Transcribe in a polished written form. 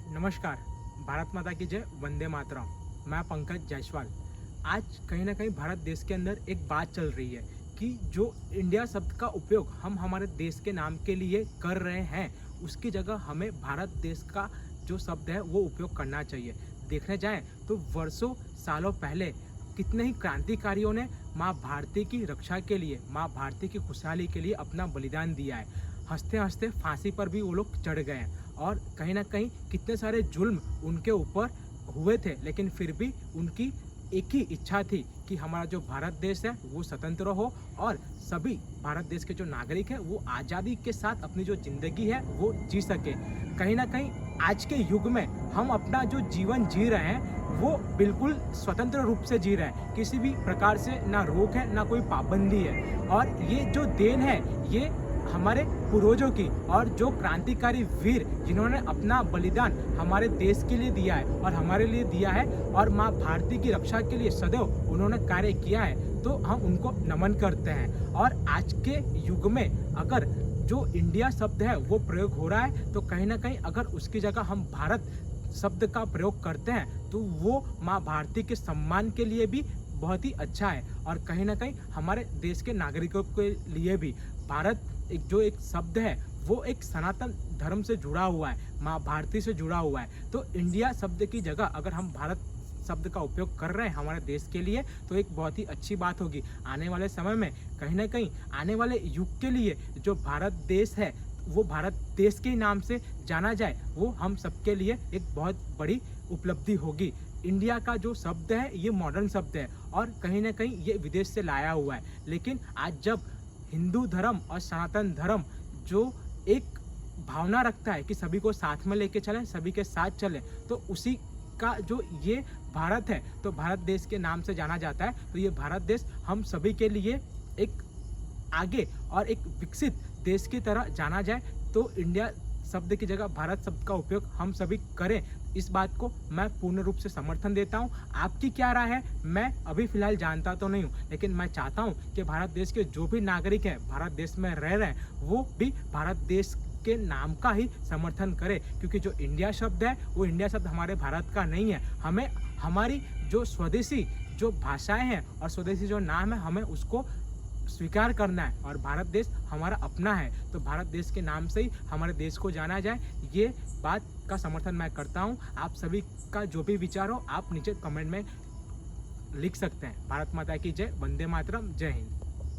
नमस्कार। भारत माता की जय, वंदे मातरम। मैं पंकज जायसवाल। आज कहीं ना कहीं भारत देश के अंदर एक बात चल रही है कि जो इंडिया शब्द का उपयोग हम हमारे देश के नाम के लिए कर रहे हैं, उसकी जगह हमें भारत देश का जो शब्द है वो उपयोग करना चाहिए। देखने जाएं तो वर्षों सालों पहले कितने ही क्रांतिकारियों ने माँ भारती की रक्षा के लिए, माँ भारती की खुशहाली के लिए अपना बलिदान दिया है। हंसते हंसते फांसी पर भी वो लोग चढ़ गए हैं और कहीं ना कहीं कितने सारे जुल्म उनके ऊपर हुए थे, लेकिन फिर भी उनकी एक ही इच्छा थी कि हमारा जो भारत देश है वो स्वतंत्र हो और सभी भारत देश के जो नागरिक हैं वो आज़ादी के साथ अपनी जो ज़िंदगी है वो जी सके। कहीं ना कहीं आज के युग में हम अपना जो जीवन जी रहे हैं वो बिल्कुल स्वतंत्र रूप से जी रहे हैं। किसी भी प्रकार से ना रोक है ना कोई पाबंदी है, और ये जो देन है ये हमारे पूर्वजों की और जो क्रांतिकारी वीर जिन्होंने अपना बलिदान हमारे देश के लिए दिया है और हमारे लिए दिया है और माँ भारती की रक्षा के लिए सदैव उन्होंने कार्य किया है, तो हम उनको नमन करते हैं। और आज के युग में अगर जो इंडिया शब्द है वो प्रयोग हो रहा है, तो कहीं ना कहीं अगर उसकी जगह हम भारत शब्द का प्रयोग करते हैं तो वो माँ भारती के सम्मान के लिए भी बहुत ही अच्छा है। और कहीं ना कहीं हमारे देश के नागरिकों के लिए भी भारत एक शब्द है वो एक सनातन धर्म से जुड़ा हुआ है, माँ भारती से जुड़ा हुआ है। तो इंडिया शब्द की जगह अगर हम भारत शब्द का उपयोग कर रहे हैं हमारे देश के लिए, तो एक बहुत ही अच्छी बात होगी। आने वाले समय में कहीं ना कहीं आने वाले युग के लिए जो भारत देश है वो भारत देश के नाम से जाना जाए, वो हम सबके लिए एक बहुत बड़ी उपलब्धि होगी। इंडिया का जो शब्द है ये मॉडर्न शब्द है और कहीं ना कहीं ये विदेश से लाया हुआ है, लेकिन आज जब हिंदू धर्म और सनातन धर्म जो एक भावना रखता है कि सभी को साथ में लेके चलें, सभी के साथ चलें, तो उसी का जो ये भारत है तो भारत देश के नाम से जाना जाता है। तो ये भारत देश हम सभी के लिए एक आगे और एक विकसित देश की तरह जाना जाए, तो इंडिया शब्द की जगह भारत शब्द का उपयोग हम सभी करें। इस बात को मैं पूर्ण रूप से समर्थन देता हूं। आपकी क्या राय है मैं अभी फिलहाल जानता तो नहीं हूं, लेकिन मैं चाहता हूं कि भारत देश के जो भी नागरिक हैं, भारत देश में रह रहे हैं, वो भी भारत देश के नाम का ही समर्थन करें, क्योंकि जो इंडिया शब्द है वो इंडिया शब्द हमारे भारत का नहीं है। हमें हमारी जो स्वदेशी जो भाषाएं हैं और स्वदेशी जो नाम है हमें उसको स्वीकार करना है, और भारत देश हमारा अपना है, तो भारत देश के नाम से ही हमारे देश को जाना जाए। ये बात का समर्थन मैं करता हूँ। आप सभी का जो भी विचार हो आप नीचे कमेंट में लिख सकते हैं। भारत माता की जय, वंदे मातरम, जय हिंद।